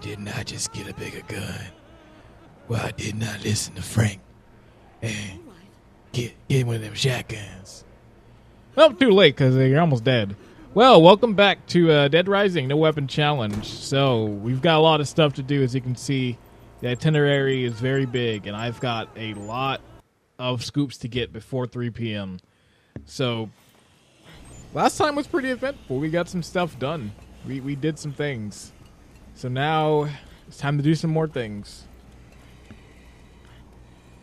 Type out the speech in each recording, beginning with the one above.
didn't I just get a bigger gun? Why didn't I listen to Frank and get one of them shotguns? Well, too late because you're almost dead. Well, welcome back to Dead Rising, No Weapon Challenge. So, we've got a lot of stuff to do, as you can see. The itinerary is very big, and I've got a lot of scoops to get before 3 p.m. So, last time was pretty eventful. We got some stuff done. We did some things. So now, it's time to do some more things.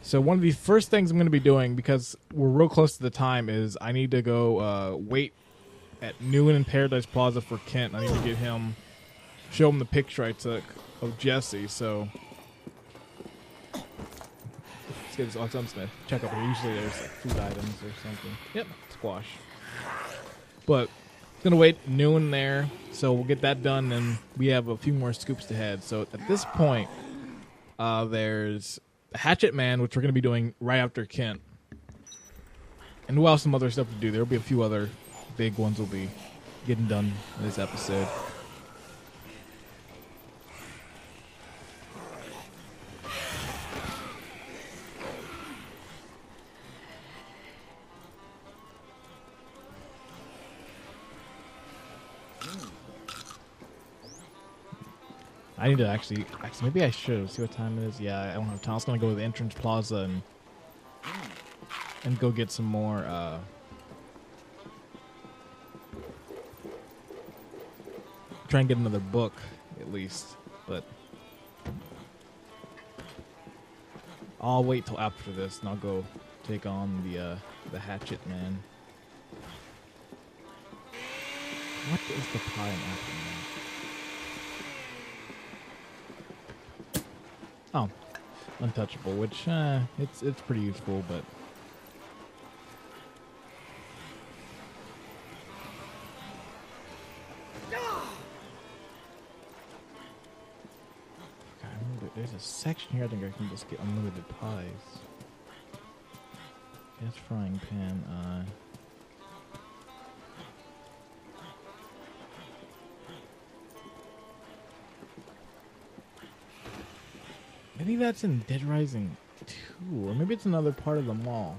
So one of the first things I'm going to be doing, because we're real close to the time, is I need to go wait at noon in Paradise Plaza for Kent. I need to get him, show him the picture I took of Jesse. So let's get this. I'm just gonna check up here. Usually there's like food items or something. Yep, squash. But gonna wait noon there, so we'll get that done, and we have a few more scoops to head. So at this point, there's Hatchet Man, which we're going to be doing right after Kent. And we'll have some other stuff to do. There'll be a few other big ones we'll be getting done in this episode. I need to actually, maybe I should see what time it is. Yeah, I don't have time. I was gonna go to the entrance plaza and go get some more. Try and get another book at least, but I'll wait till after this and I'll go take on the Hatchet Man. What is the pie in Apple Man? Oh, untouchable, which it's pretty useful, but I remember there's a section here I think I can just get unlimited pies. Gas frying pan. Maybe that's in Dead Rising 2, or maybe it's another part of the mall.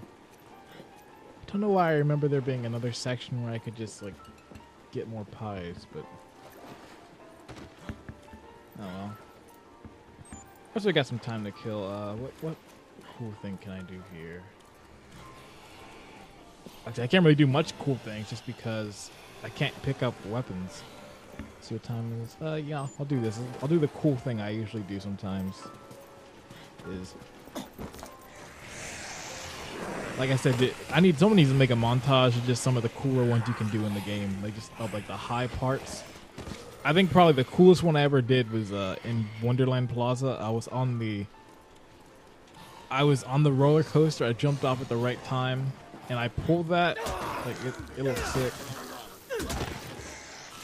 I don't know why I remember there being another section where I could just, like, get more pies, but oh well. Also, I got some time to kill. What cool thing can I do here? Actually, I can't really do much cool things just because I can't pick up weapons. See what time it is? Yeah, I'll do this. I'll do the cool thing I usually do sometimes. Is like I said, someone needs to make a montage of just some of the cooler ones you can do in the game, like just of like the high parts. I think probably the coolest one I ever did was in Wonderland Plaza. I was on the roller coaster. I jumped off at the right time, and I pulled that. Like it looked sick.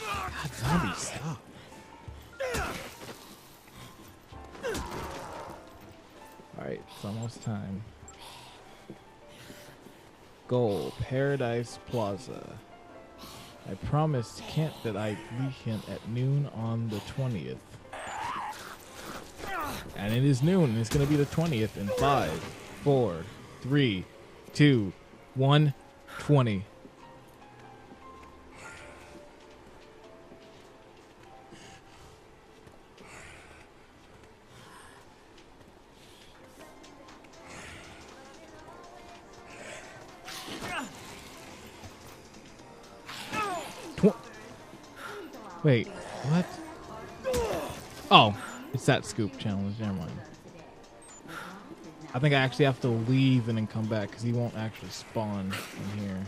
God, zombie, stop. Alright, it's almost time. Goal, Paradise Plaza. I promised Kent that I'd meet him at noon on the 20th. And it is noon, and it's going to be the 20th in 5, 4, 3, 2, 1, 20. Wait, what? Oh, it's that scoop challenge. Never mind. I think I actually have to leave and then come back because he won't actually spawn in here.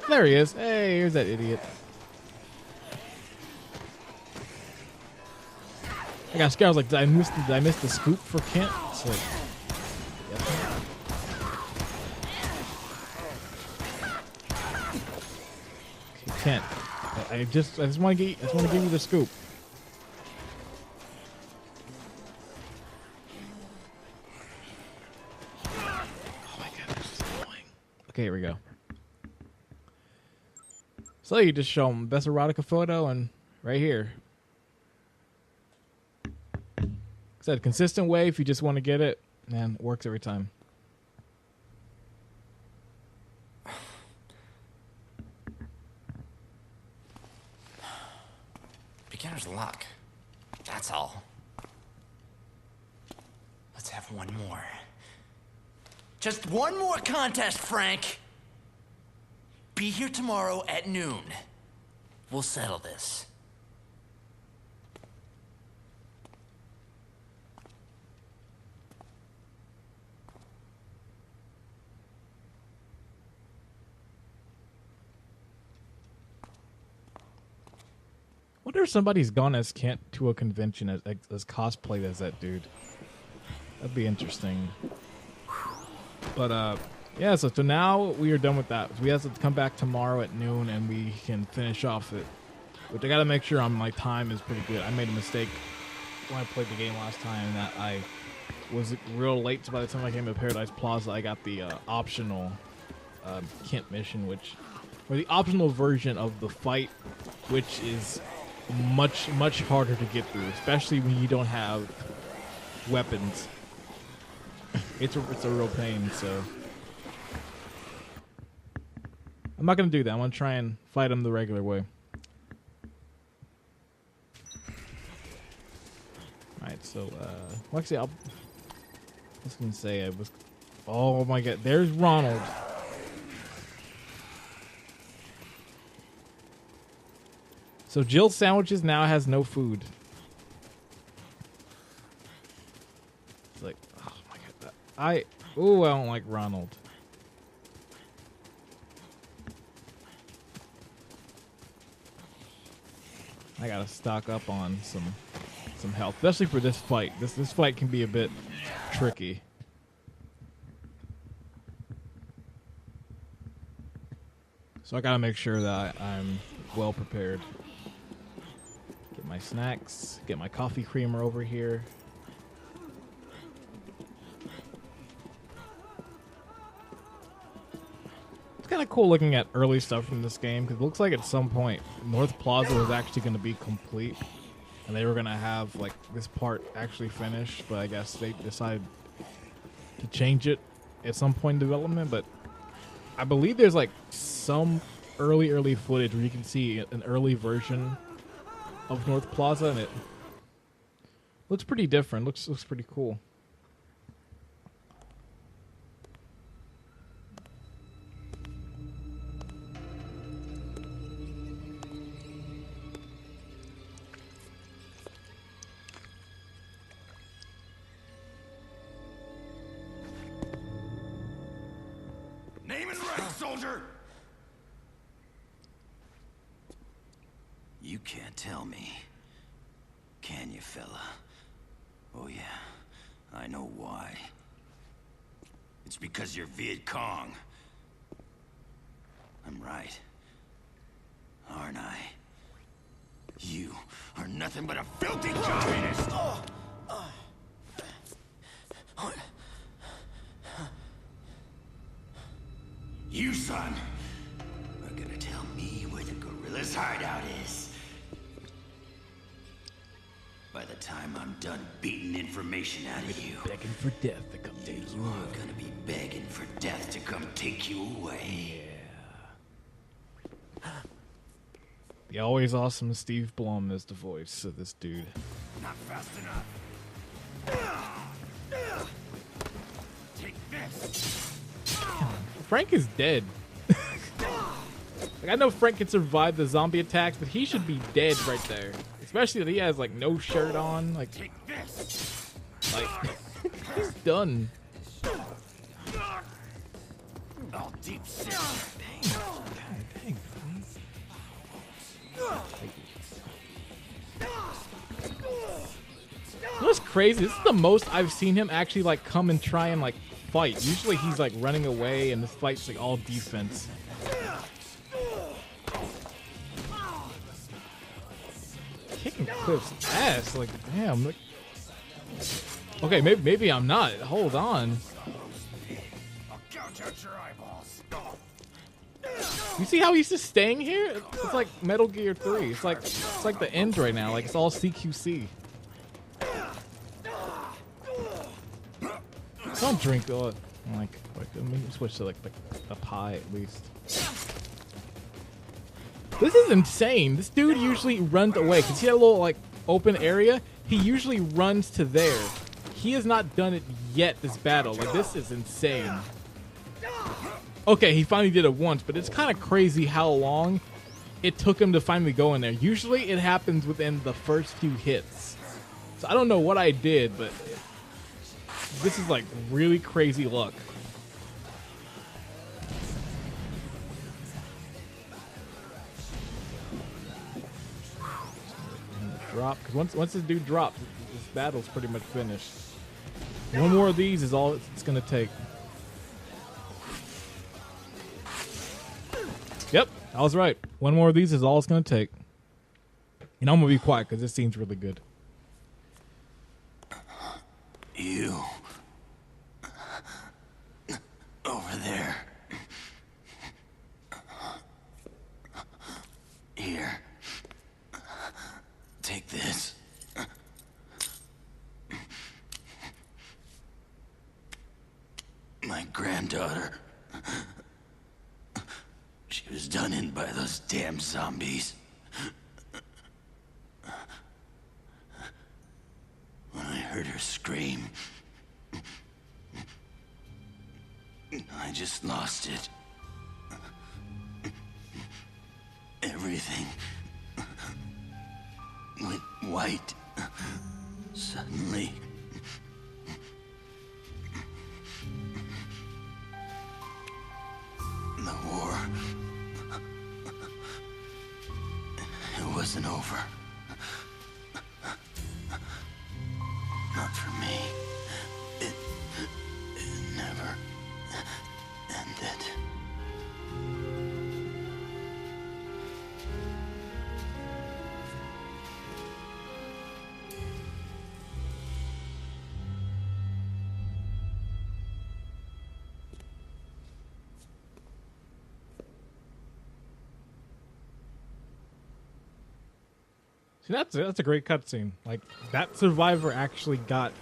There he is. Hey, here's that idiot. I got scared. I was like, did I miss the scoop for Kent? It's like, yep. Okay, Kent. I just want to give you the scoop. Oh my god, this is annoying. Okay, here we go. So you just show them best erotica photo and right here. Said consistent way if you just want to get it, man, it works every time. Beginner's luck. That's all. Let's have one more. Just one more contest, Frank. Be here tomorrow at noon. We'll settle this. Wonder if somebody's gone as Kent to a convention as cosplayed as that dude. That'd be interesting. But yeah, so now we are done with that. We have to come back tomorrow at noon and we can finish off it. Which I gotta make sure my time is pretty good. I made a mistake when I played the game last time that I was real late, so by the time I came to Paradise Plaza, I got the optional Kent mission, or the optional version of the fight, which is much harder to get through, especially when you don't have weapons. It's a real pain, so I'm not gonna do that. I'm gonna try and fight him the regular way. Alright, so well, actually I was gonna say I was, oh my god, there's Ronald. So Jill Sandwiches now has no food. It's like, oh my god, I don't like Ronald. I gotta stock up on some health, especially for this fight. This fight can be a bit tricky. So I gotta make sure that I'm well prepared. Get my snacks, get my coffee creamer over here. It's kind of cool looking at early stuff from this game, because it looks like at some point North Plaza was actually going to be complete and they were going to have like this part actually finished, but I guess they decided to change it at some point in development. But I believe there's like some early footage where you can see an early version of North Plaza, and it looks pretty different. Looks pretty cool. Name and rank, soldier! You can't tell me, can you, fella? Oh yeah, I know why. It's because you're Viet Cong. I'm right, aren't I? You are nothing but a filthy communist! You, son, are gonna tell me where the gorilla's hideout is. By the time I'm done beating information out of you, Begging for death to come take you are away. gonna be begging for death to come take you away. The always awesome Steve Blum is the voice of this dude. Not fast enough. Take this. Frank is dead. Like, I know Frank can survive the zombie attacks, but he should be dead right there. Especially that he has like no shirt on. Like, Take this. like he's done. Oh, deep shit. Dang. What's crazy? This is the most I've seen him actually like come and try and like fight. Usually he's like running away, and this fight's like all defense. Kicking Cliff's ass, like damn. Like, okay, maybe I'm not. Hold on. I'll gouge out your eyeballs. You see how he's just staying here? It's like Metal Gear 3. It's like the end right now. Like it's all CQC. Don't drink. Like, let me switch to like a pie at least. This is insane. This dude usually runs away because he had a little like open area. He usually runs to there. He has not done it yet this battle. Like, this is insane. Okay, he finally did it once, but it's kind of crazy how long it took him to finally go in there. Usually it happens within the first few hits. So I don't know what I did, but this is like really crazy luck. Drop, because once this dude drops, this battle's pretty much finished. One more of these is all it's gonna take. Yep, I was right. One more of these is all it's gonna take. And I'm gonna be quiet because this seems really good. You over there. Here. Take this. My granddaughter. She was done in by those damn zombies. When I heard her scream, I just lost it. Everything went white suddenly. The war, it wasn't over. Not for me. It never ended. See, that's a great cutscene. Like, that survivor actually got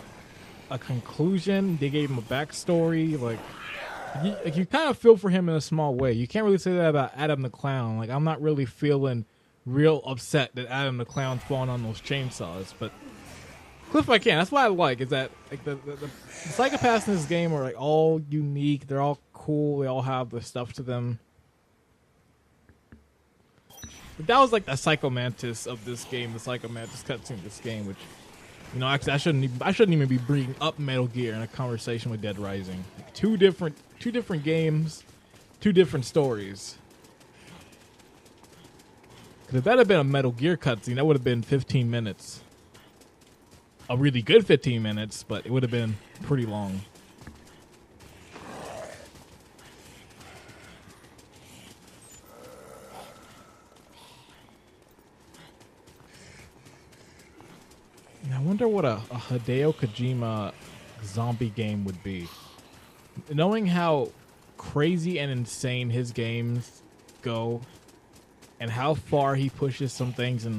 a conclusion. They gave him a backstory. Like you kind of feel for him in a small way. You can't really say that about Adam the Clown. Like, I'm not really feeling real upset that Adam the Clown's falling on those chainsaws. But Cliff, I can. That's what I like. Is that like the psychopaths in this game are like all unique. They're all cool. They all have the stuff to them. But that was like the Psychomantis of this game, the Psychomantis cutscene of this game, which, you know, actually I shouldn't even be bringing up Metal Gear in a conversation with Dead Rising. Like, two different games, two different stories. Because if that had been a Metal Gear cutscene, that would have been 15 minutes. A really good 15 minutes, but it would have been pretty long. I wonder what a Hideo Kojima zombie game would be. Knowing how crazy and insane his games go, and how far he pushes some things and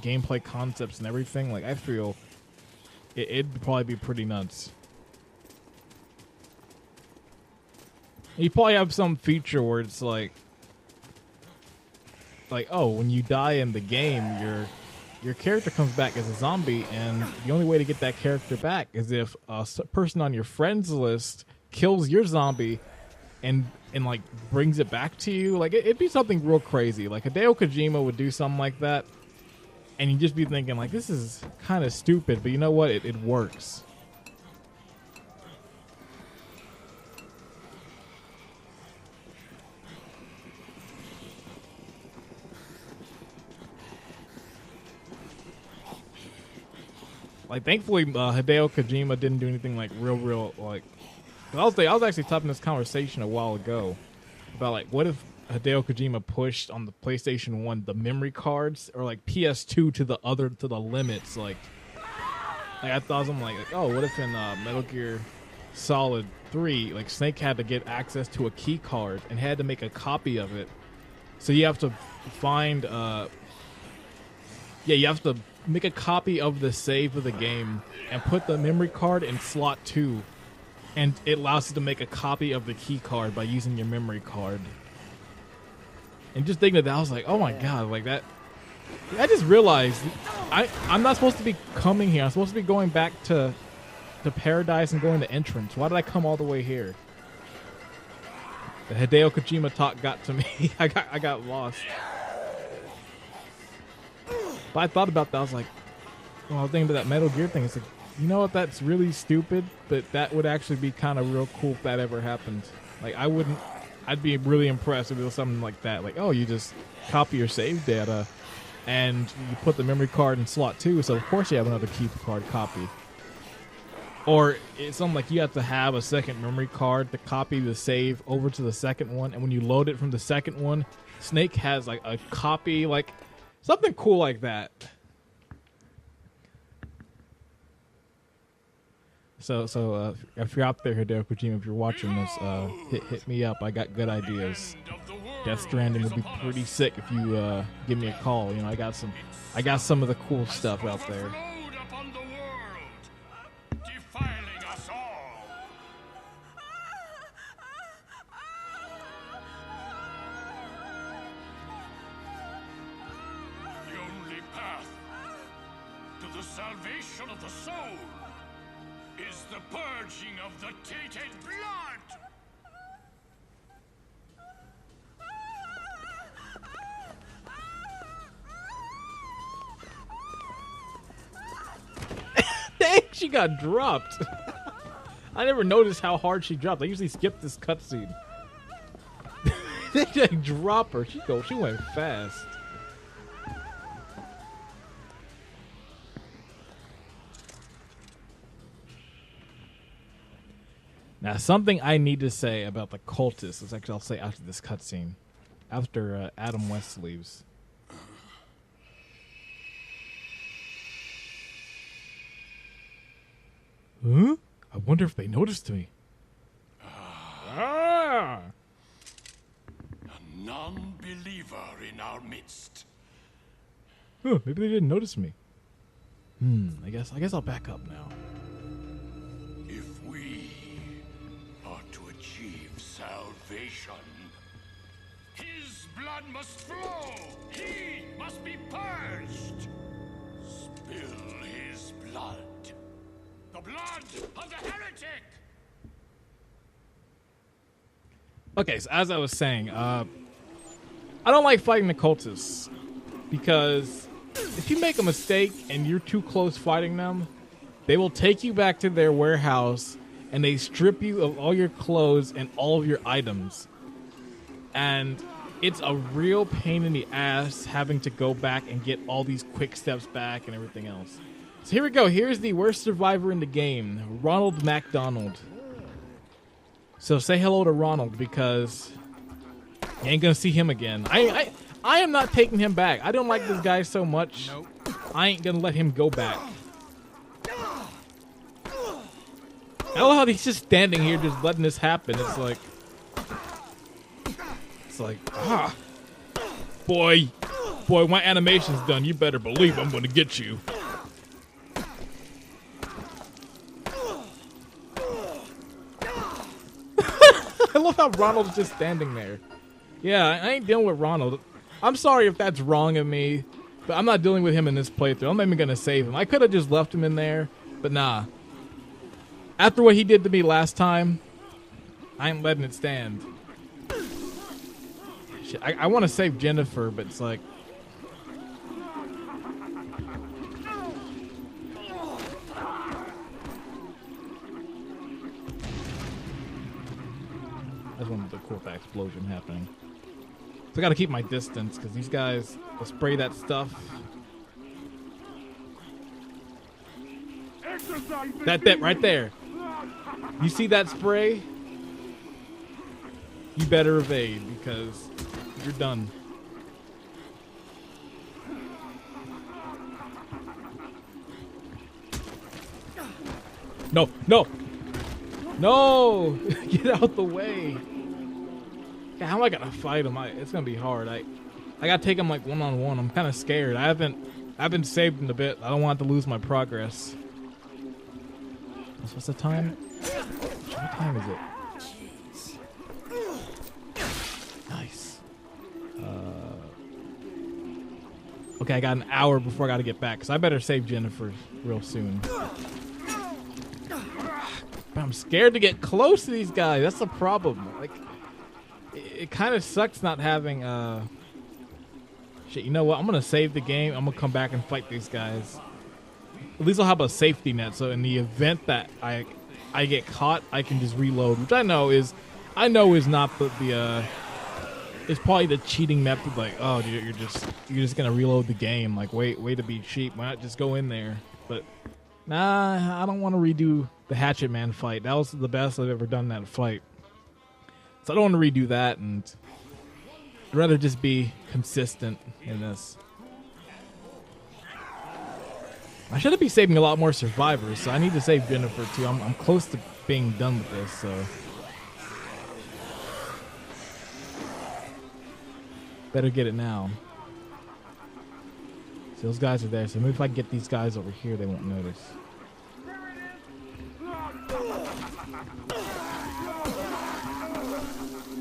gameplay concepts and everything, like, I feel it'd probably be pretty nuts. You probably have some feature where it's like, oh, when you die in the game, your character comes back as a zombie, and the only way to get that character back is if a person on your friends list kills your zombie and like brings it back to you. Like, it'd be something real crazy. Like, Hideo Kojima would do something like that, and you'd just be thinking, like, this is kind of stupid, but you know what? It works. Like, thankfully, Hideo Kojima didn't do anything like real like. I was actually having this conversation a while ago about, like, what if Hideo Kojima pushed on the PlayStation 1 the memory cards, or like PS2 to the limits. Like I thought something like, oh, what if in Metal Gear Solid 3, like, Snake had to get access to a key card and had to make a copy of it. So you have to find you have to make a copy of the save of the game and put the memory card in slot 2. and it allows you to make a copy of the key card by using your memory card. And just thinking of that, I was like, oh my god, like that. I just realized I'm not supposed to be coming here. I'm supposed to be going back to Paradise and going to Entrance. Why did I come all the way here? The Hideo Kojima talk got to me. I got lost. But I thought about that. I was like, well, I was thinking about that Metal Gear thing. It's like, you know what? That's really stupid, but that would actually be kind of real cool if that ever happened. Like, I'd be really impressed if it was something like that. Like, oh, you just copy your save data and you put the memory card in slot 2, so of course you have another key card copy. Or it's something like you have to have a second memory card to copy the save over to the second one, and when you load it from the second one, Snake has like a copy, like something cool like that. So if you're out there, Hideo Kojima, if you're watching this, hit me up. I got good ideas. Death Stranding would be pretty sick if you give me a call. You know, I got some of the cool stuff out there. The only path to the salvation of the soul is the purging of the tainted blood! Dang, she got dropped. I never noticed how hard she dropped. I usually skip this cutscene. They just drop her. She went fast. Now, something I need to say about the cultists is actually I'll say after this cutscene, after Adam West leaves. Huh? I wonder if they noticed me. A non-believer in our midst. Huh, maybe they didn't notice me. I guess I'll back up now. If we are to achieve salvation, his blood must flow. He must be purged. Spill his blood. The blood of the heretic! Okay, so as I was saying, I don't like fighting the cultists because if you make a mistake and you're too close fighting them, they will take you back to their warehouse and they strip you of all your clothes and all of your items. And it's a real pain in the ass having to go back and get all these quick steps back and everything else. So here we go. Here's the worst survivor in the game, Ronald McDonald. So say hello to Ronald because you ain't gonna see him again. I am not taking him back. I don't like this guy so much. Nope. I ain't gonna let him go back. I love how he's just standing here just letting this happen. It's like, boy, my animation's done. You better believe I'm gonna get you. I love how Ronald's just standing there. Yeah, I ain't dealing with Ronald. I'm sorry if that's wrong of me, but I'm not dealing with him in this playthrough. I'm not even gonna save him. I could have just left him in there, but nah. After what he did to me last time, I ain't letting it stand. Shit, I want to save Jennifer, but it's like... That's one of the cool that explosion happening. So I gotta keep my distance because these guys will spray that stuff. That right there. You see that spray? You better evade because you're done. No, no, no! Get out the way. God, how am I gonna fight him? It's gonna be hard. I gotta take him like one-on-one. I'm kind of scared. I haven't saved in a bit. I don't want to lose my progress. What's the time? What time is it? Nice. Okay, I got an hour before I got to get back, because I better save Jennifer real soon. But I'm scared to get close to these guys. That's the problem. Like, it kind of sucks not having, shit, you know what? I'm going to save the game. I'm going to come back and fight these guys. At least I'll have a safety net, so in the event that I get caught, I can just reload, which I know is not the it's probably the cheating method. Like, oh, dude, you're just gonna reload the game. Like, way to be cheap. Why not just go in there? But nah, I don't want to redo the Hatchet Man fight. That was the best I've ever done that fight. So I don't want to redo that, and I'd rather just be consistent in this. I should be saving a lot more survivors, so I need to save Jennifer too. I'm close to being done with this, so better get it now. So those guys are there, so maybe if I get these guys over here, they won't notice.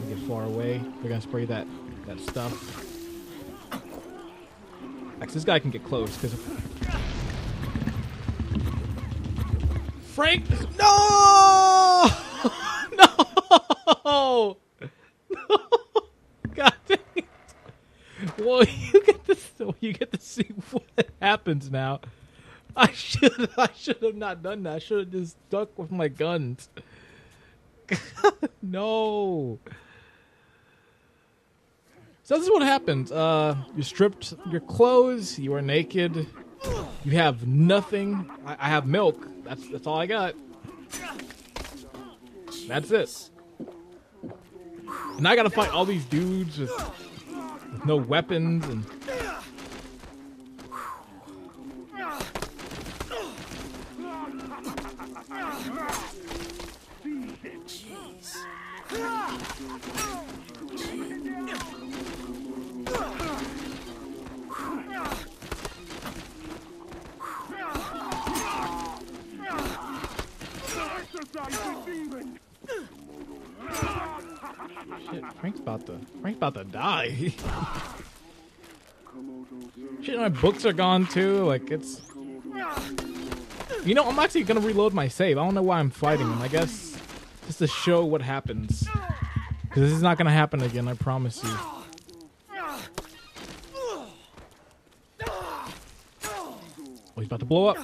Get far away. They're gonna spray that stuff. Actually, this guy can get close because. Frank, no! No! God dang it! Well, you get to see what happens now. I should have not done that. I should have just stuck with my guns. No. So this is what happens. You're stripped your clothes. You are naked. You have nothing. I have milk. That's all I got. That's it. And I gotta fight all these dudes with no weapons and. Shit, Frank's about to die. Shit, my books are gone too. Like, it's. You know, I'm actually gonna reload my save. I don't know why I'm fighting him. I guess just to show what happens. Because this is not gonna happen again, I promise you. Oh, he's about to blow up.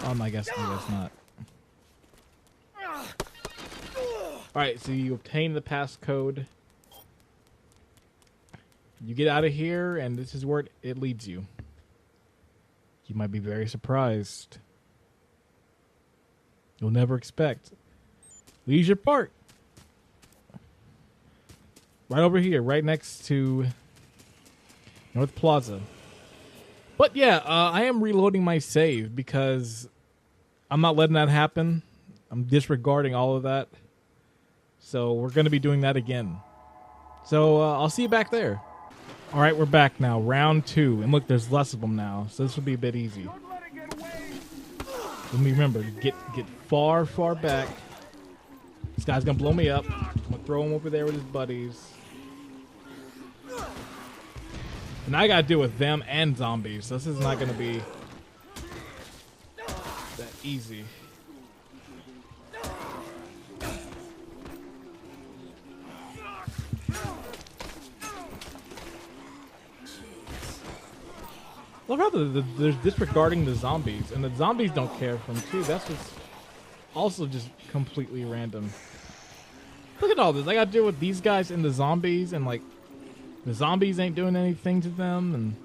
Oh, I guess not. Alright, so you obtain the passcode. You get out of here, and this is where it leads you. You might be very surprised. You'll never expect. Leisure Park. Right over here, right next to North Plaza. But yeah, I am reloading my save because I'm not letting that happen. I'm disregarding all of that. So we're going to be doing that again. So I'll see you back there. All right, we're back now. Round 2. And look, there's less of them now. So this will be a bit easy. Let me remember to get far, far back. This guy's going to blow me up. I'm going to throw him over there with his buddies. And I got to deal with them and zombies. So this is not going to be that easy. Well, rather, they're disregarding the zombies, and the zombies don't care for them too. That's just also just completely random. Look at all this. I got to deal with these guys and the zombies, and like the zombies ain't doing anything to them. And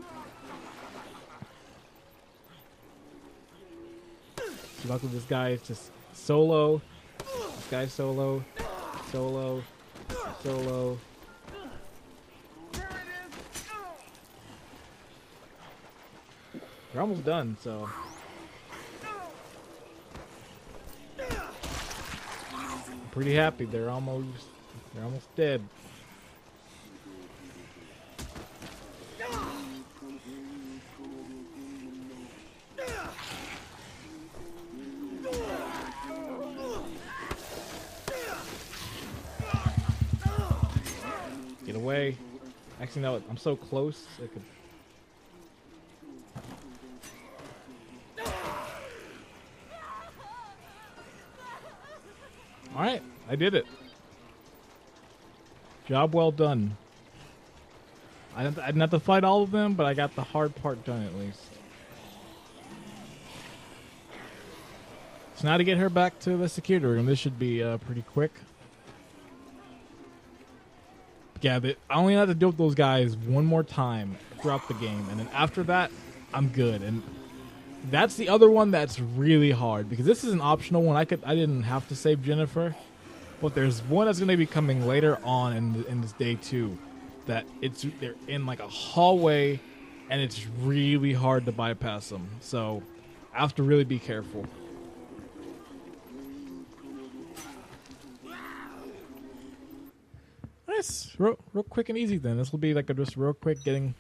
luckily, this guy is just solo. This guy's solo, solo, solo. We're almost done, so. I'm pretty happy. They're almost dead. way. Actually, no, I'm so close. I could. All right, I did it. Job well done. I didn't have to fight all of them, but I got the hard part done at least. So now to get her back to the security room, this should be pretty quick. Yeah, I only have to deal with those guys one more time throughout the game, and then after that, I'm good. And that's the other one that's really hard because this is an optional one. I didn't have to save Jennifer, but there's one that's going to be coming later on in this day 2 that they're in like a hallway, and it's really hard to bypass them. So I have to really be careful. Nice, real quick and easy. Then this will be like just real quick getting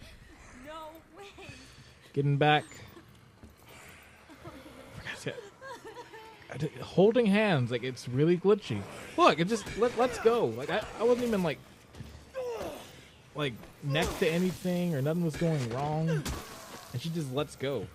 back. Holding hands, like it's really glitchy. Look, it just let's go. Like I wasn't even like next to anything or nothing was going wrong, and she just lets go.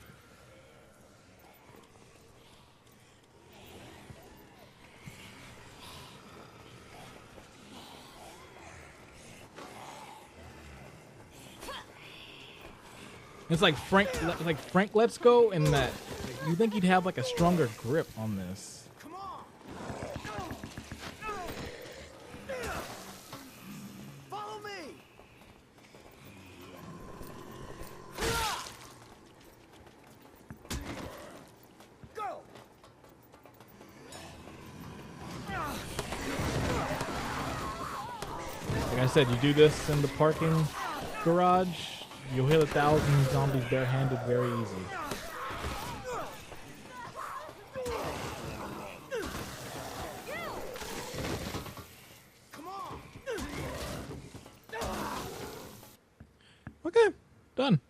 It's like Frank lets go, in that you think he'd have like a stronger grip on this. Come on. Follow me. Go. Like I said, you do this in the parking garage, you'll hit 1,000 zombies barehanded very easy. Okay, done.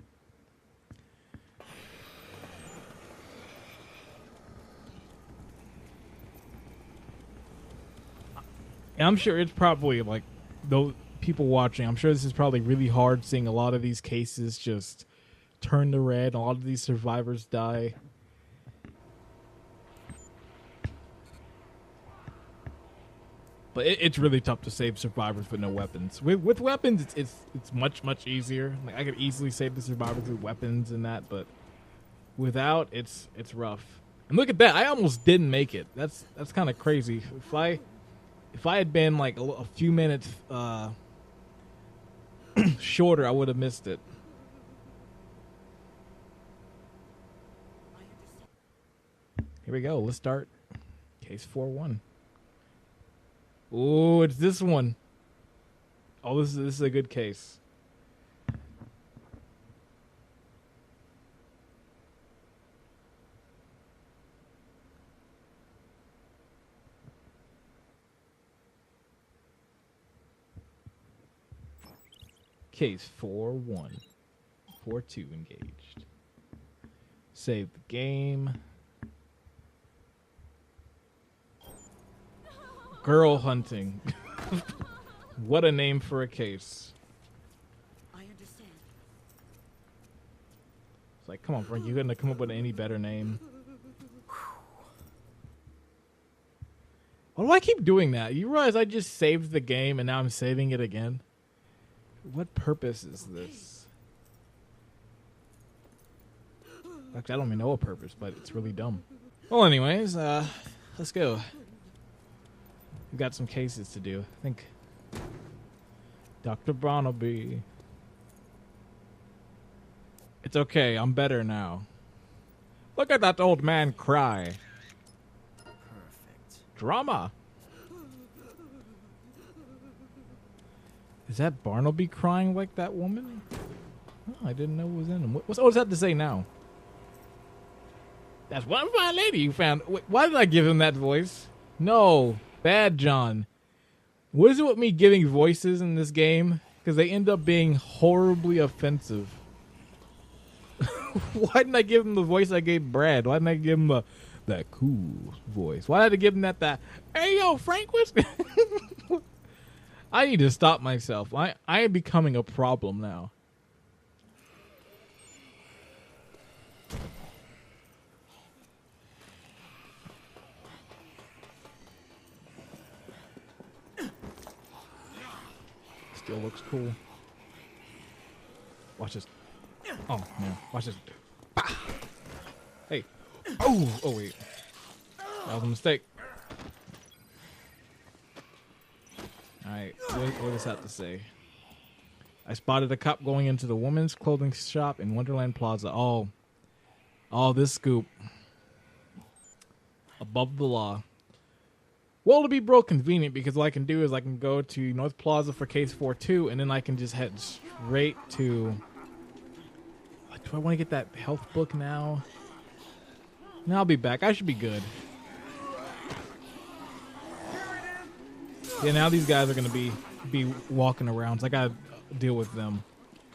And I'm sure it's probably like those people watching, I'm sure this is probably really hard seeing a lot of these cases just turn to red. A lot of these survivors die. But it's really tough to save survivors with no weapons. With weapons, it's much easier. Like I could easily save the survivors with weapons and that, but without, it's rough. And look at that! I almost didn't make it. That's kind of crazy. If I had been like a few minutes shorter, I would have missed it. Here we go. Let's start case 4-1. Oh, it's this one. Oh, this is a good case. Case 4-1. 4-2 engaged. Save the game. Girl hunting. What a name for a case. I understand. It's like, come on, Frank, you couldn't have come up with any better name. Why do I keep doing that? You realize I just saved the game and now I'm saving it again? What purpose is this? Actually, I don't even know a purpose, but it's really dumb. Well, anyways, let's go. We've got some cases to do. I think Dr. Barnaby. It's okay. I'm better now. Look at that old man cry. Perfect. Drama. Is that Barnaby crying like that woman? Oh, I didn't know it was in him. What does that to say now? That's one fine lady you found. Wait, why did I give him that voice? No. Bad John. What is it with me giving voices in this game? Because they end up being horribly offensive. Why didn't I give him the voice I gave Brad? Why didn't I give him that cool voice? Why did I give him that hey yo, Frank was I need to stop myself. I am becoming a problem now. Still looks cool. Watch this. Oh man, watch this. Bah! Hey. Oh wait. That was a mistake. Alright, what does that to say? I spotted a cop going into the woman's clothing shop in Wonderland Plaza. Oh, this scoop. Above the law. Well, to be broke convenient, because what I can do is I can go to North Plaza for case 4-2, and then I can just head straight to... Do I want to get that health book now? No, I'll be back. I should be good. Yeah, now these guys are going to be walking around, so I got to deal with them.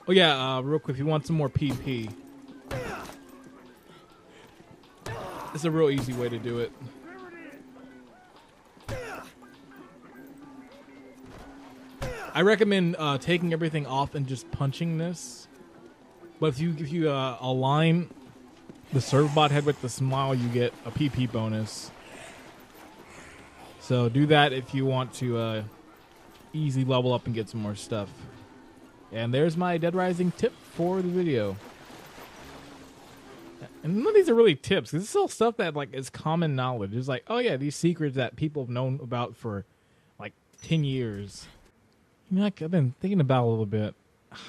Oh, yeah, real quick, if you want some more PP, it's a real easy way to do it. I recommend taking everything off and just punching this. But if you align the servbot head with the smile, you get a PP bonus. So do that if you want to easy level up and get some more stuff. And there's my Dead Rising tip for the video. And none of these are really tips. This is all stuff that like is common knowledge. It's like, oh yeah, these secrets that people have known about for like 10 years. You know, like, I've been thinking about it a little bit.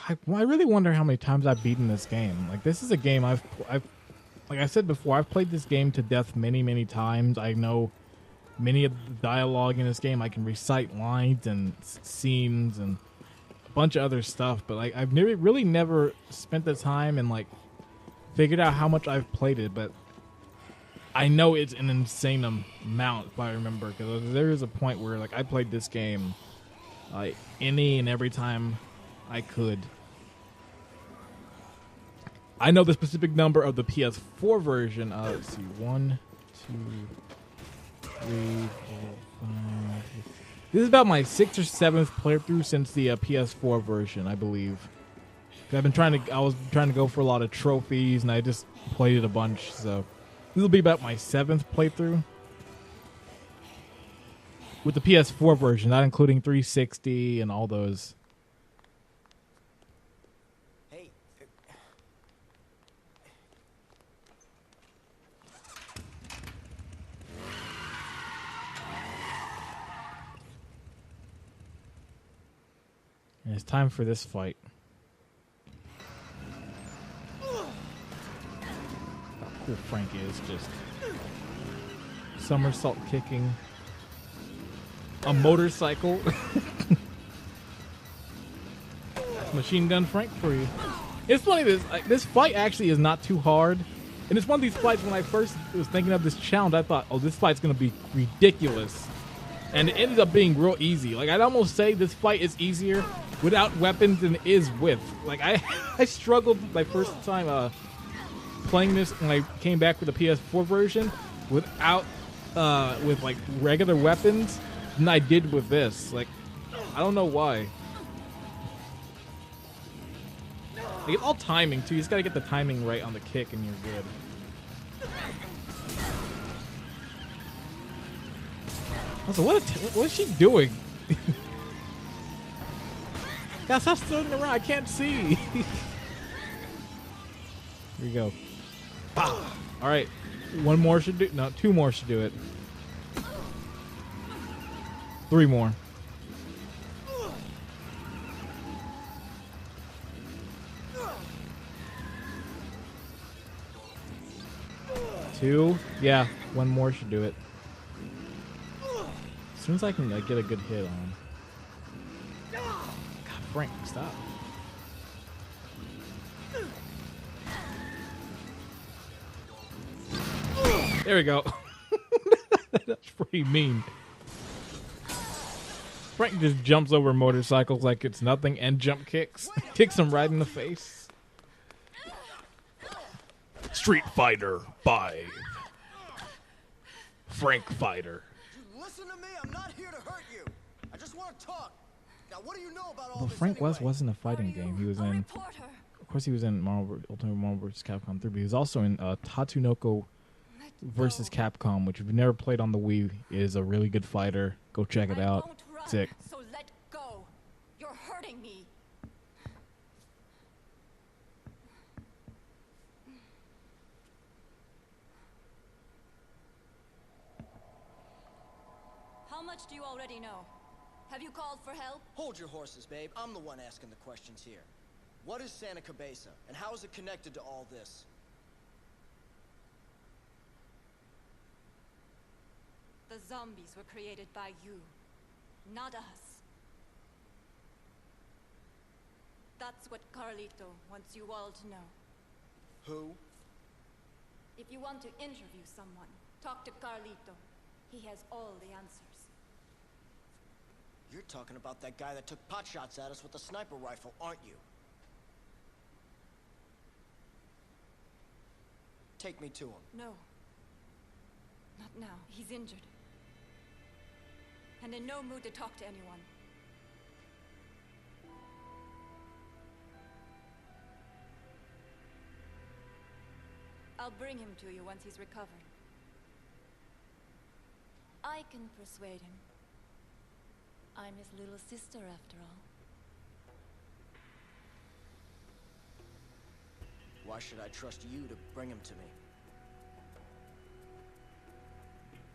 I really wonder how many times I've beaten this game. Like, this is a game I've like I said before, I've played this game to death many, many times. I know many of the dialogue in this game. I can recite lines and scenes and a bunch of other stuff. But like, I've really never spent the time and like figured out how much I've played it. But I know it's an insane amount, if I remember, because there is a point where like I played this game any and every time I could. I know the specific number of the PS4 version. Let's see, 1, 2, 3, 4, 5. This is about my 6th or 7th playthrough since the PS4 version, I believe. I was trying to go for a lot of trophies, and I just played it a bunch. So this will be about my 7th playthrough with the PS4 version, not including 360 and all those. Hey. And it's time for this fight. How cool Frank is, just somersault kicking a motorcycle. Machine Gun Frank for you. It's funny, this fight actually is not too hard. And it's one of these fights, when I first was thinking of this challenge, I thought, oh, this fight's going to be ridiculous. And it ended up being real easy. Like, I'd almost say this fight is easier without weapons than it is with. Like, I struggled my first time playing this when I came back with the PS4 version without, with like regular weapons than I did with this. Like, I don't know why. Like, it's all timing too. You just gotta get the timing right on the kick and you're good. Also, what is she doing? Guys, stop throwing around. I can't see. Here we go. All right, one more should do. No, 2 more should do it. 3 more. Two. Yeah, 1 more should do it. As soon as I can get a good hit on him. God, Frank, stop. There we go. That's pretty mean. Frank just jumps over motorcycles like it's nothing and jump kicks. Kicks him right in the face. Street Fighter 5. Frank Fighter. Listen to me, I'm not here to hurt you. I just want to talk. Now, what do you know about all Well, this Frank West anyway? wasn't a fighting game. He was in, of course, he was in Ultimate Marvel vs. Capcom 3, but he was also in Tatsunoko versus Capcom, which if you've never played on the Wii, is a really good fighter. Go check it out. Sick. So let go. You're hurting me. How much do you already know? Have you called for help? Hold your horses, babe. I'm the one asking the questions here. What is Santa Cabeza, and how is it connected to all this? The zombies were created by you, not us. That's what Carlito wants you all to know. Who? If you want to interview someone, talk to Carlito. He has all the answers. You're talking about that guy that took pot shots at us with a sniper rifle, aren't you? Take me to him. No. Not now. He's injured. And in no mood to talk to anyone. I'll bring him to you once he's recovered. I can persuade him. I'm his little sister, after all. Why should I trust you to bring him to me?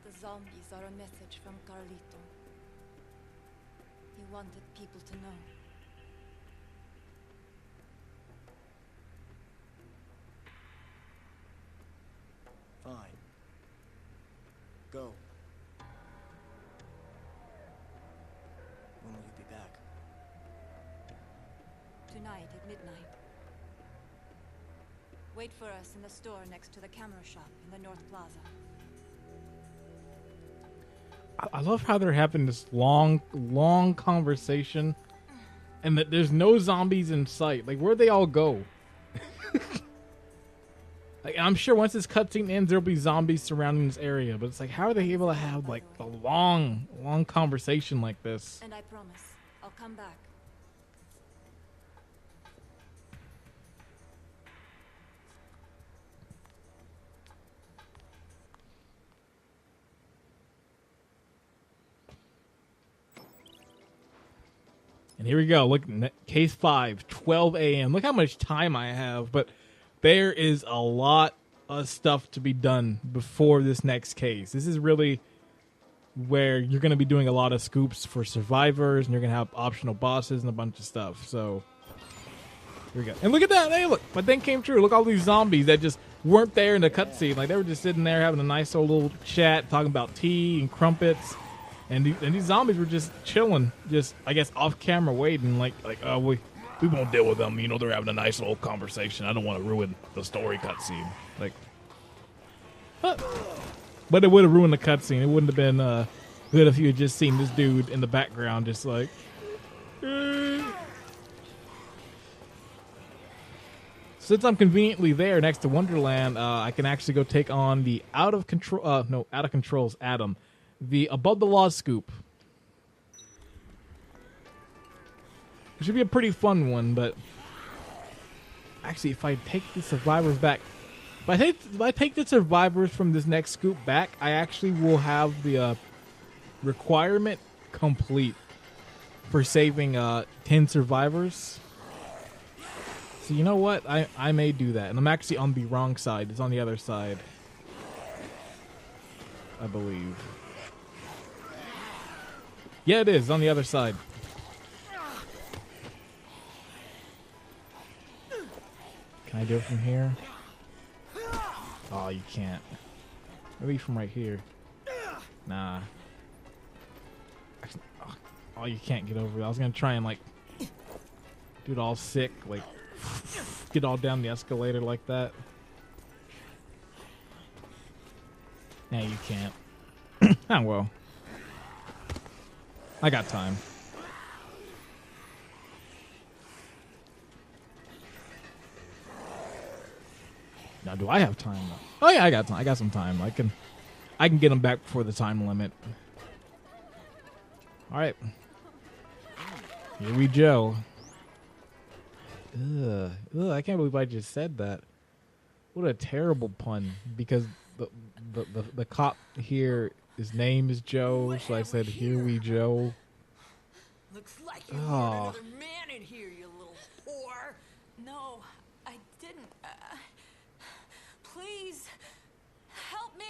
The zombies are a message from Carlito. He wanted people to know. Fine. Go. When will you be back? Tonight at midnight. Wait for us in the store next to the camera shop in the North Plaza. I love how they're having this long conversation, and that there's no zombies in sight. Like, where'd they all go? Like, I'm sure once this cutscene ends, there'll be zombies surrounding this area. But it's like, how are they able to have like a long conversation like this? And I promise, I'll come back. And here we go. Look, case 5, 12 a.m. Look how much time I have. But there is a lot of stuff to be done before this next case. This is really where you're going to be doing a lot of scoops for survivors, and you're going to have optional bosses and a bunch of stuff. So here we go. And look at that. Hey, look. My thing came true. Look, all these zombies that just weren't there in the cutscene. Like, they were just sitting there having a nice old little chat, talking about tea and crumpets. And these zombies were just chilling, just, I guess, off camera waiting, like, we won't deal with them. You know, they're having a nice little conversation. I don't want to ruin the story cutscene. Like, but it would have ruined the cutscene. It wouldn't have been good if you had just seen this dude in the background, just like. Since I'm conveniently there next to Wonderland, I can actually go take on the out of control's Adam. The above the law scoop. It should be a pretty fun one, but actually, if I take the survivors back, if I take the survivors from this next scoop back, I actually will have the requirement complete for saving 10 survivors. So you know what? I may do that, and I'm actually on the wrong side. It's on the other side, I believe. Yeah, it is on the other side. Can I do it from here? Oh, you can't. Maybe from right here. Nah. Actually, oh, you can't get over it. I was gonna try and like do it all sick, like get all down the escalator like that. Nah, you can't. Oh well. I got time. Now, do I have time? Oh yeah, I got time. I got some time. I can get them back before the time limit. All right. Here we Joe. Ugh. Ugh, I can't believe I just said that. What a terrible pun. Because the cop here, his name is Joe, so I said, here we Joe. Looks like you lured another man in here, you little whore. No, I didn't. Please, help me.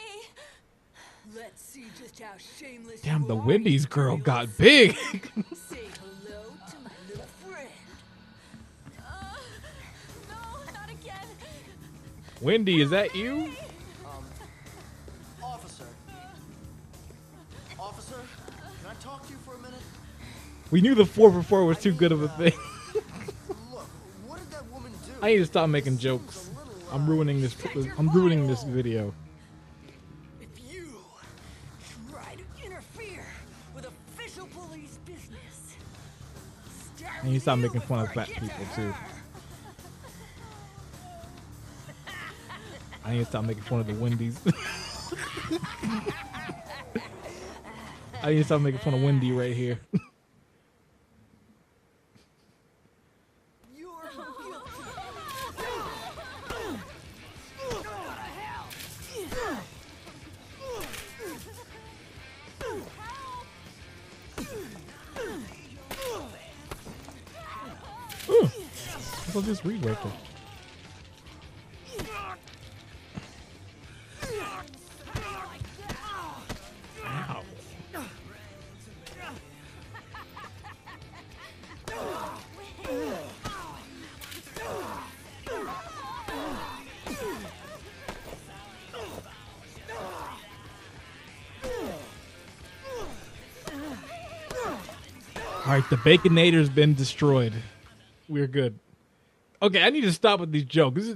Let's see just how shameless Damn, you the are, Wendy's you girl dirty got little big. Say hello to my little friend. No, not again. Wendy, is that you? Officer. Officer, can I talk to you for a minute? We knew the 4x4 was too good of a thing. Look, what did that woman do? I need to stop making jokes. I'm ruining this. I'm ruining this video. If you try to interfere with official police business, I need to stop making fun of fat people too. I need to stop making fun of the Wendy's. I need to stop making fun of Wendy right here. I'll just read right there. Ow. All right, the Baconator's been destroyed. We're good. Okay, I need to stop with these jokes.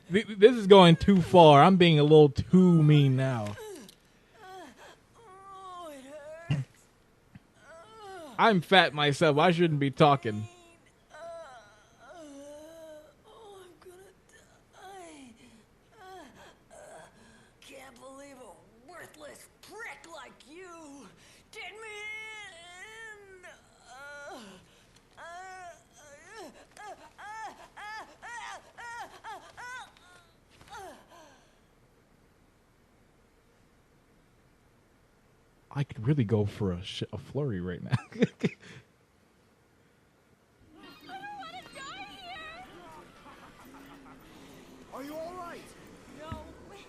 This is going too far. I'm being a little too mean now. Oh, it hurts. I'm fat myself. I shouldn't be talking. Oh, I'm gonna die. Can't believe a worthless prick like you did me in. I could really go for a flurry right now. I don't want to die here. Are you all right? No, wait.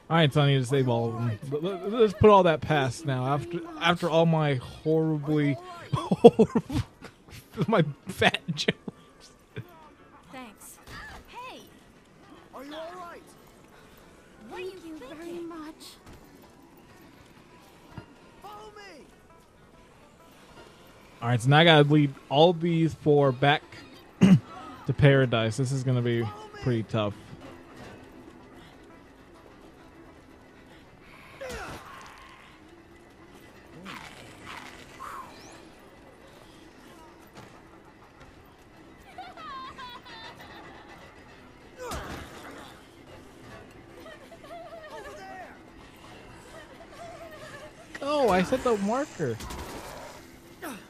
All right, so I need to save all of them. Let's put all that past now. After all my horrible, my fat jokes. Thanks. Hey, Are you all right? thank you very much. Follow me. All right, so now I gotta lead all these four back to paradise. This is gonna be pretty tough. Oh, I set the marker. Get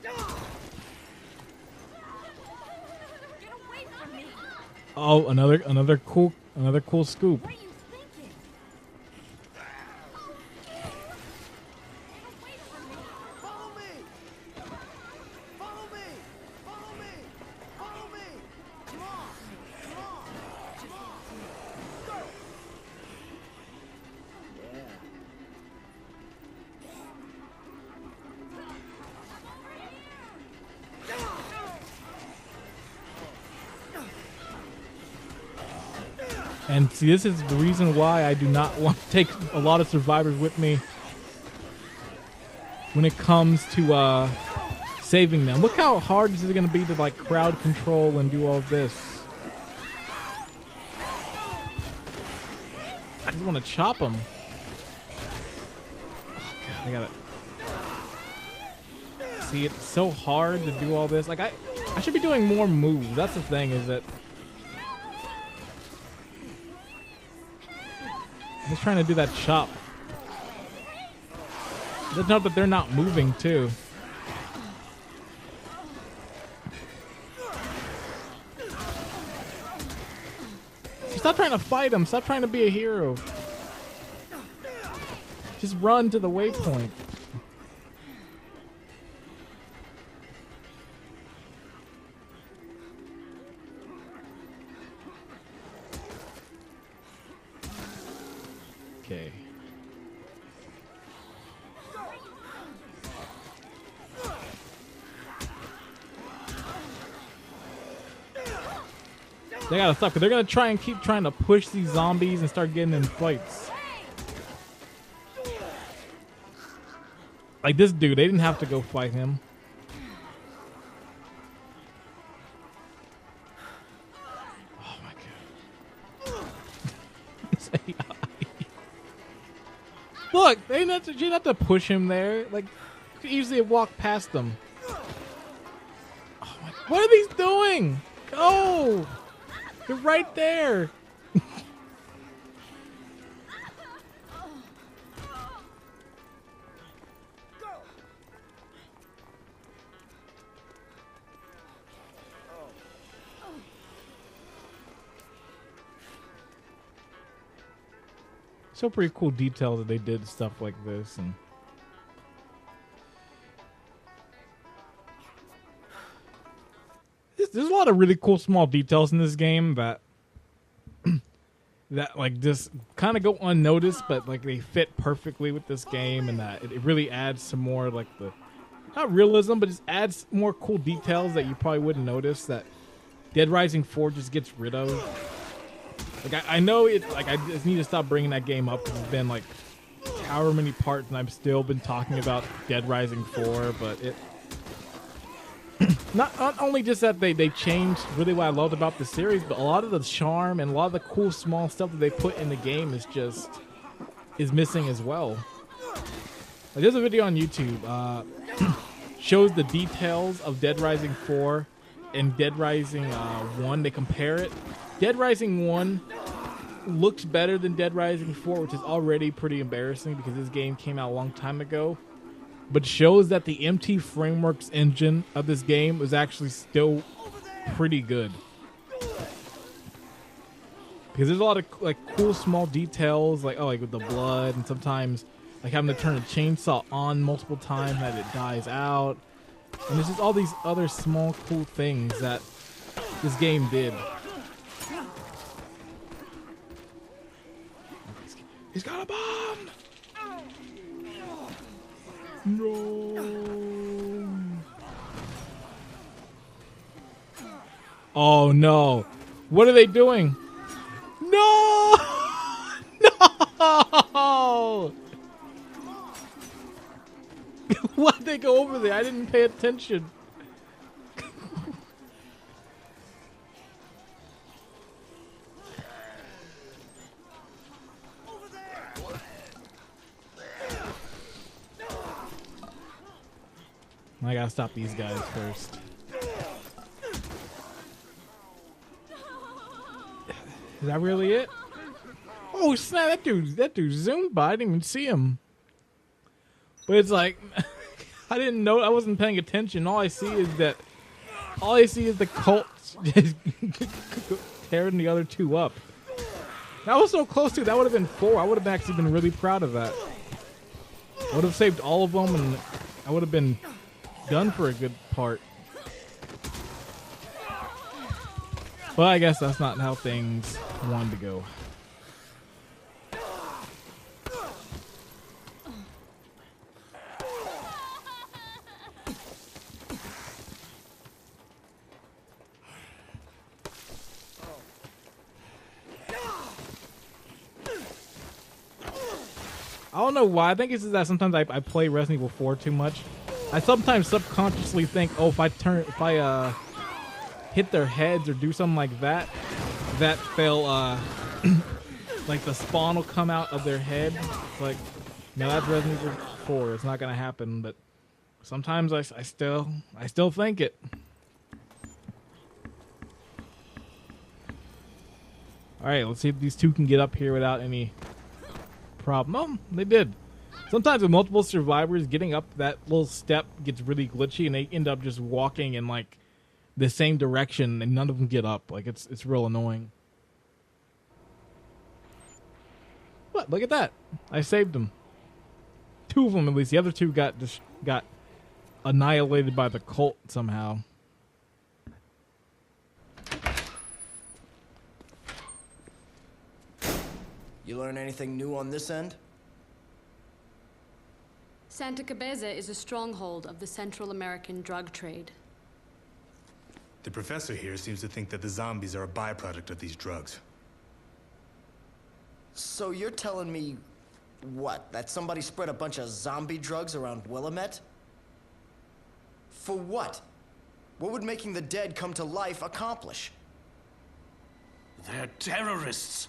away from me. Oh, another cool scoop. What are you thinking? Get away from me. Follow me. Follow me. Follow me. Follow me. Come on. Come on. Come on. Go. Yeah. And see, this is the reason why I do not want to take a lot of survivors with me when it comes to saving them. Look how hard this is going to be to like crowd control and do all of this. I just want to chop them. Oh, God, I got it. See, it's so hard to do all this. Like I should be doing more moves. That's the thing, is that I'm just trying to do that chop. Let's note that they're not moving too. Stop trying to fight him. Stop trying to be a hero. Just run to the waypoint. Okay. They gotta stop, because they're gonna try and keep trying to push these zombies and start getting in fights. Like this dude, they didn't have to go fight him. Oh my god. This AI. Look, they didn't have to push him there. Like, you could easily have walked past them. Oh my, what are these doing? Go! You're right there. So pretty cool detail that they did stuff like this, and there's a lot of really cool small details in this game that that like just kind of go unnoticed, but like they fit perfectly with this game, and that it really adds some more like the not realism, but just adds more cool details that you probably wouldn't notice that Dead Rising 4 just gets rid of. Like I know it. Like I just need to stop bringing that game up because it's been like however many parts, and I've still been talking about Dead Rising 4. But it not only just that they changed really what I loved about the series, but a lot of the charm and a lot of the cool small stuff that they put in the game is missing as well. Like, there's a video on YouTube shows the details of Dead Rising 4 and Dead Rising 1. They compare it. Dead Rising 1 looks better than Dead Rising 4, which is already pretty embarrassing because this game came out a long time ago. But shows that the MT Frameworks engine of this game was actually still pretty good. Because there's a lot of like cool small details, like like with the blood, and sometimes like having to turn a chainsaw on multiple times that it dies out. And there's just all these other small cool things that this game did. He's got a bomb! No! Oh no! What are they doing? No! No! Why'd they go over there? I didn't pay attention. I gotta stop these guys first. Is that really it? Oh snap! That dude zoomed by. I didn't even see him. But it's like I didn't know. I wasn't paying attention. All I see is the cult just tearing the other two up. That was so close to. That would have been 4. I would have actually been really proud of that. I would have saved all of them, and I would have been done for a good part. But I guess that's not how things wanted to go. I don't know why. I think it's just that sometimes I play Resident Evil 4 too much. I sometimes subconsciously think, oh, if I hit their heads or do something like that, that they'll like the spawn will come out of their head. It's like, no, that's Resident Evil 4. It's not gonna happen. But sometimes I still think it. All right, let's see if these two can get up here without any problem. Oh, they did. Sometimes with multiple survivors, getting up that little step gets really glitchy, and they end up just walking in like the same direction, and none of them get up. Like it's real annoying. what? Look at that. I saved them. 2 of them at least. The other 2 got annihilated by the cult somehow. You learn anything new on this end? Santa Cabeza is a stronghold of the Central American drug trade. The professor here seems to think that the zombies are a byproduct of these drugs. So you're telling me, what, that somebody spread a bunch of zombie drugs around Willamette? For what? What would making the dead come to life accomplish? They're terrorists.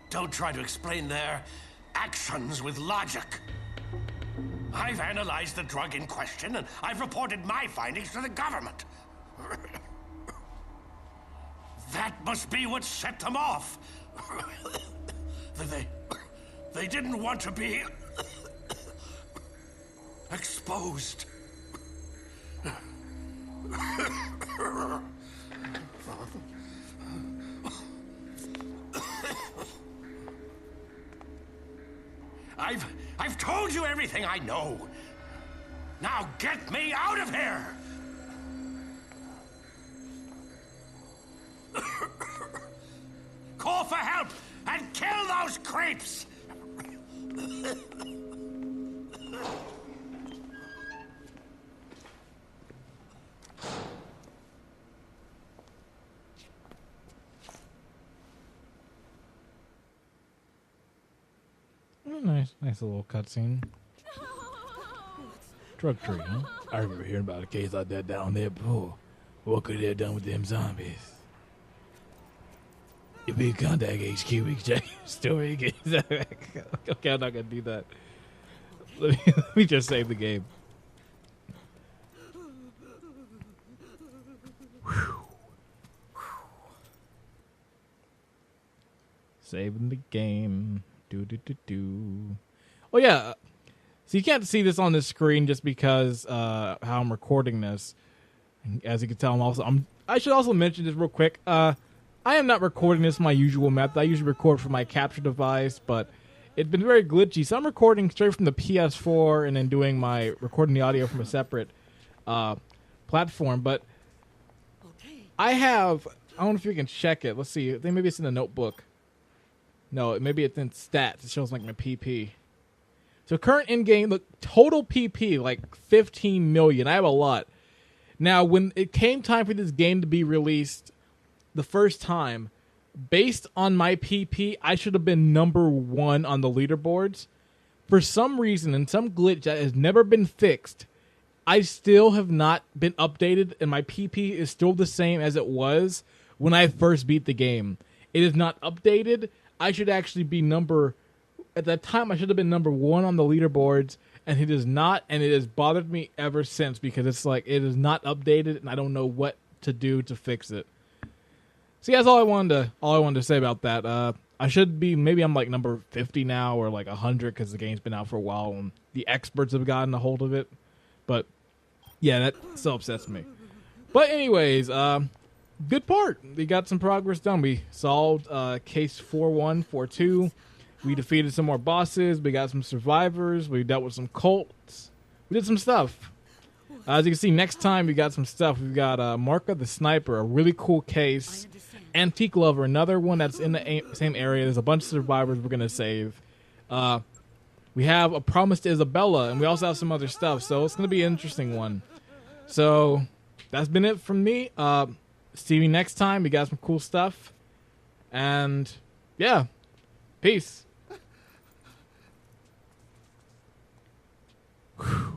Don't try to explain their actions with logic. I've analyzed the drug in question, and I've reported my findings to the government. That must be what set them off. They didn't want to be exposed. I've told you everything I know. Now get me out of here! Call for help and kill those creeps! Nice little cutscene. Drug trade, huh? I remember hearing about a case like that down there before. What could they have done with them zombies? If we contact HQ, we can check your story again. Okay, I'm not gonna do that. Let me just save the game. Saving the game. Do. Oh yeah. So you can't see this on the screen just because how I'm recording this. As you can tell, I should also mention this real quick. I am not recording this my usual method. I usually record from my capture device, but it's been very glitchy. So I'm recording straight from the PS4 and then recording the audio from a separate platform. But I don't know if you can check it. Let's see. I think maybe it's in the notebook. No, maybe it's in stats. It shows like my PP. So current in-game, look, total PP, like 15 million. I have a lot. Now, when it came time for this game to be released the first time, based on my PP, I should have been number 1 on the leaderboards. For some reason, and some glitch that has never been fixed, I still have not been updated, and my PP is still the same as it was when I first beat the game. It is not updated. I should actually be at that time, I should have been number 1 on the leaderboards, and it is not, and it has bothered me ever since because it's like, it is not updated, and I don't know what to do to fix it. So yeah, that's all I wanted to say about that. I should be, maybe I'm like number 50 now, or like 100, because the game's been out for a while, and the experts have gotten a hold of it. But yeah, that still upsets me. But anyways, good part. We got some progress done. We solved case 4142. We defeated some more bosses. We got some survivors. We dealt with some cults. We did some stuff. As you can see, next time we got some stuff. We've got Marka the Sniper, a really cool case. Antique Lover, another one that's in the same area. There's a bunch of survivors we're going to save. We have A Promise to Isabella, and we also have some other stuff. So it's going to be an interesting one. So that's been it from me. See you next time. We got some cool stuff. And yeah, peace. Whew.